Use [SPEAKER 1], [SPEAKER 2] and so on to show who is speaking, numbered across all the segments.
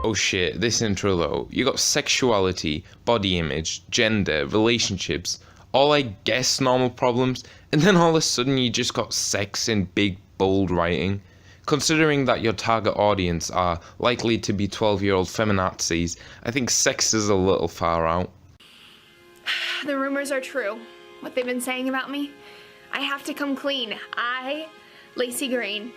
[SPEAKER 1] Oh shit, this intro though. You got sexuality, body image, gender, relationships, all I guess normal problems, and then all of a sudden you just got sex in big bold writing. Considering that your target audience are likely to be 12-year-old feminazis, I think sex is a little far out.
[SPEAKER 2] The rumors are true. What they've been saying about me? I have to come clean. I, Lacey Green,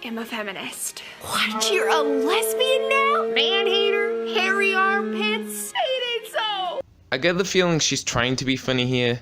[SPEAKER 2] am a feminist. What? You're a lesbian now? Man-hater, hairy armpits, ain't it so?
[SPEAKER 1] I get the feeling she's trying to be funny here.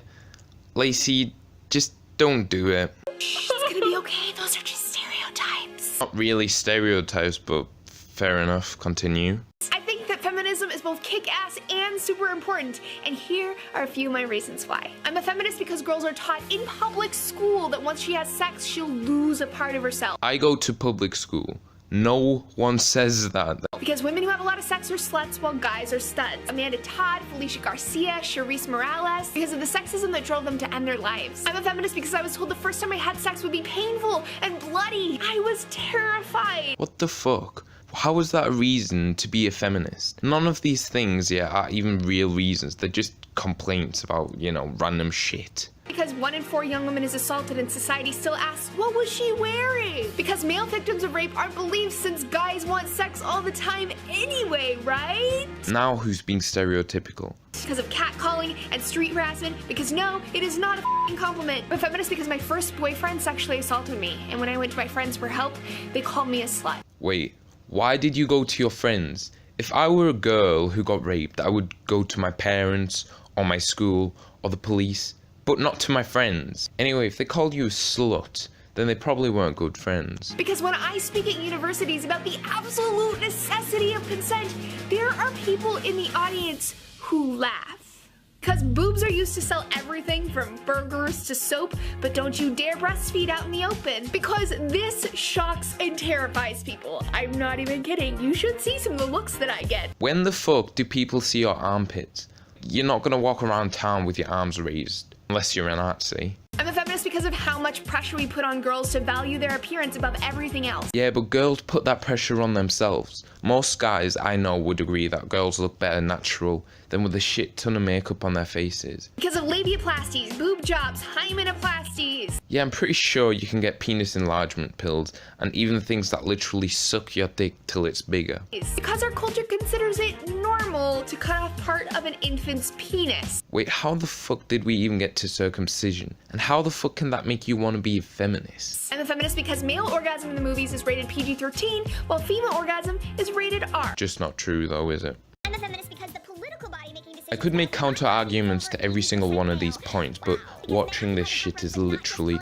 [SPEAKER 1] Lacey, just don't do it.
[SPEAKER 2] It's gonna be okay, those are just stereotypes.
[SPEAKER 1] Not really stereotypes, but fair enough, continue.
[SPEAKER 2] I think that feminism is both kick-ass and super important, and here are a few of my reasons why. I'm a feminist because girls are taught in public school that once she has sex, she'll lose a part of herself.
[SPEAKER 1] I go to public school. No one says that.
[SPEAKER 2] Because women who have a lot of sex are sluts while guys are studs. Amanda Todd, Felicia Garcia, Charisse Morales, because of the sexism that drove them to end their lives. I'm a feminist because I was told the first time I had sex would be painful and bloody. I was terrified.
[SPEAKER 1] What the fuck? How is that a reason to be a feminist? None of these things, are even real reasons. They're just complaints about, random shit.
[SPEAKER 2] Because 1 in 4 young women is assaulted and society still asks, what was she wearing? Because male victims of rape aren't believed since guys want sex all the time anyway, right?
[SPEAKER 1] Now who's being stereotypical?
[SPEAKER 2] Because of catcalling and street harassment, because no, it is not a f***ing compliment. I'm a feminist because my first boyfriend sexually assaulted me, and when I went to my friends for help, they called me a slut.
[SPEAKER 1] Wait, why did you go to your friends? If I were a girl who got raped, I would go to my parents, or my school, or the police, but not to my friends. Anyway, if they called you a slut, then they probably weren't good friends.
[SPEAKER 2] Because when I speak at universities about the absolute necessity of consent, there are people in the audience who laugh. Because boobs are used to sell everything from burgers to soap, but don't you dare breastfeed out in the open. Because this shocks and terrifies people. I'm not even kidding. You should see some of the looks that I get.
[SPEAKER 1] When the fuck do people see your armpits? You're not gonna walk around town with your arms raised, unless you're an Nazi.
[SPEAKER 2] I'm a feminist because of how much pressure we put on girls to value their appearance above everything else.
[SPEAKER 1] Yeah, but girls put that pressure on themselves. Most guys I know would agree that girls look better natural than with a shit ton of makeup on their faces.
[SPEAKER 2] Because of labiaplasties, boob jobs, hymenoplasties.
[SPEAKER 1] Yeah, I'm pretty sure you can get penis enlargement pills and even things that literally suck your dick till it's bigger.
[SPEAKER 2] Because our culture considers it normal to cut off part of an infant's penis.
[SPEAKER 1] Wait, how the fuck did we even get to circumcision? And how the fuck can that make you want to be a feminist?
[SPEAKER 2] I'm a feminist because male orgasm in the movies is rated PG-13, while female orgasm is rated R.
[SPEAKER 1] Just not true though, is it?
[SPEAKER 3] I'm a feminist because the political body making decisions.
[SPEAKER 1] I could make counter arguments to every single one of these points, but watching this shit is literally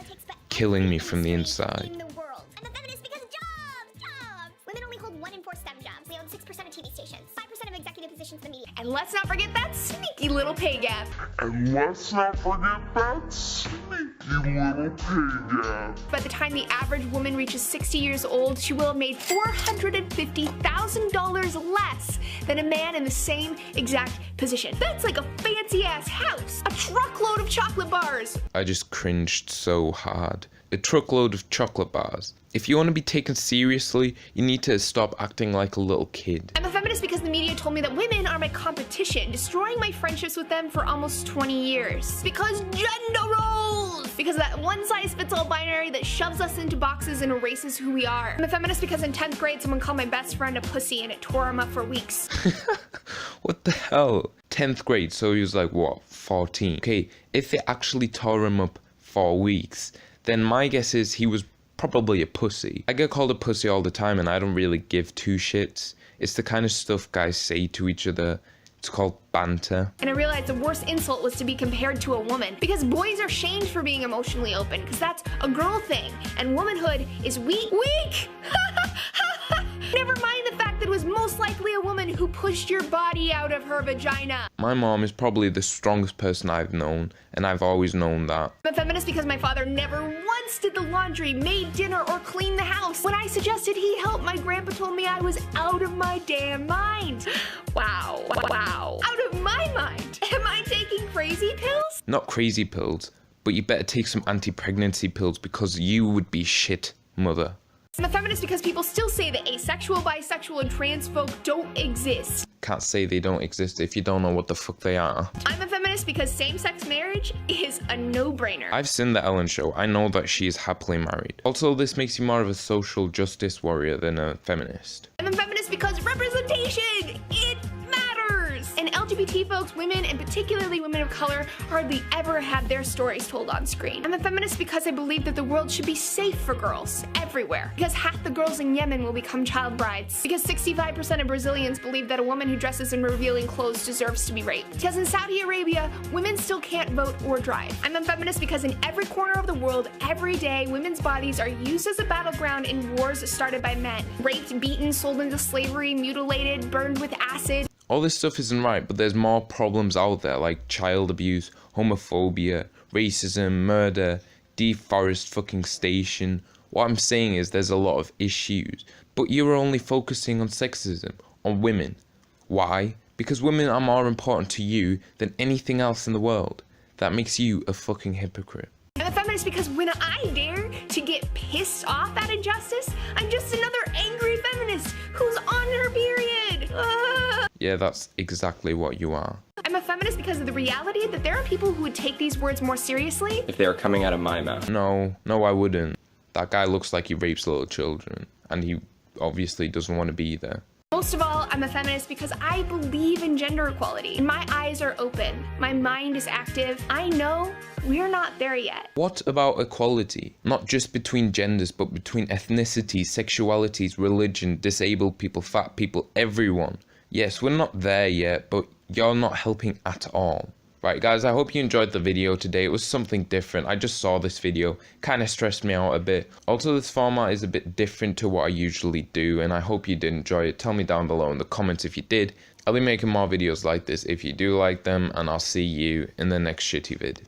[SPEAKER 1] killing me from the inside.
[SPEAKER 3] I'm a feminist because jobs! Women only hold 1 in 4 STEM jobs. They own 6% of TV stations, 5% of executive positions in the media.
[SPEAKER 2] And let's not forget that sneaky little pay gap.
[SPEAKER 4] And let's not forget that sneaky little pay gap.
[SPEAKER 2] By the time the average woman reaches 60 years old, she will have made $450,000 less than a man in the same exact position. That's like a fancy-ass house, a truckload of chocolate bars.
[SPEAKER 1] I just cringed so hard. A truckload of chocolate bars. If you want to be taken seriously, you need to stop acting like a little kid.
[SPEAKER 2] I'm a feminist because the media told me that women are my competition, destroying my friendships with them for almost 20 years. Because gender roles! Because of that one-size-fits-all binary that shoves us into boxes and erases who we are. I'm a feminist because in 10th grade, someone called my best friend a pussy and it tore him up for weeks.
[SPEAKER 1] What the hell? 10th grade, so he was like, what, 14? Okay, if it actually tore him up for weeks, then my guess is he was probably a pussy. I get called a pussy all the time and I don't really give two shits. It's the kind of stuff guys say to each other. It's called banter.
[SPEAKER 2] And I realized the worst insult was to be compared to a woman. Because boys are shamed for being emotionally open, because that's a girl thing. And womanhood is weak. Weak! Never mind the fact that it was most likely a woman who pushed your body out of her vagina.
[SPEAKER 1] My mom is probably the strongest person I've known, and I've always known that.
[SPEAKER 2] I'm a feminist because my father never once did the laundry, made dinner, or cleaned the house. When I suggested he help, my grandpa told me I was out of my damn mind. Wow. Wow. Out of my mind? Am I taking crazy pills?
[SPEAKER 1] Not crazy pills, but you better take some anti-pregnancy pills because you would be shit, mother.
[SPEAKER 2] I'm a feminist because people still say that asexual, bisexual, and trans folk don't exist.
[SPEAKER 1] Can't say they don't exist if you don't know what the fuck they are.
[SPEAKER 2] I'm a feminist because same-sex marriage is a no-brainer.
[SPEAKER 1] I've seen the Ellen show. I know that she is happily married. Also, this makes you more of a social justice warrior than a feminist.
[SPEAKER 2] I'm a feminist because representation, it matters! And LGBT folks, women, and particularly women of color, hardly ever have their stories told on screen. I'm a feminist because I believe that the world should be safe for girls, everywhere. Because half the girls in Yemen will become child brides. Because 65% of Brazilians believe that a woman who dresses in revealing clothes deserves to be raped. Because in Saudi Arabia, women still can't vote or drive. I'm a feminist because in every corner of the world, every day, women's bodies are used as a battleground in wars started by men. Raped, beaten, sold into slavery, mutilated, burned with acid.
[SPEAKER 1] All this stuff isn't right, but there's more problems out there like child abuse, homophobia, racism, murder, deforestation. What I'm saying is there's a lot of issues, but you're only focusing on sexism, on women. Why? Because women are more important to you than anything else in the world. That makes you a fucking hypocrite.
[SPEAKER 2] I'm a feminist because when I dare to get pissed off at injustice, I'm just another angry feminist who's on her period.
[SPEAKER 1] Yeah, that's exactly what you are.
[SPEAKER 2] I'm a feminist because of the reality that there are people who would take these words more seriously
[SPEAKER 5] if they were coming out of my mouth.
[SPEAKER 1] No, I wouldn't. That guy looks like he rapes little children, and he obviously doesn't want to be there.
[SPEAKER 2] Most of all, I'm a feminist because I believe in gender equality. And my eyes are open. My mind is active. I know we're not there yet.
[SPEAKER 1] What about equality? Not just between genders, but between ethnicities, sexualities, religion, disabled people, fat people, everyone. Yes, we're not there yet, but you're not helping at all. Right guys, I hope you enjoyed the video today. It was something different. I just saw this video, kind of stressed me out a bit. Also, this format is a bit different to what I usually do, and I hope you did enjoy it. Tell me down below in the comments if you did. I'll be making more videos like this if you do like them, and I'll see you in the next shitty vid.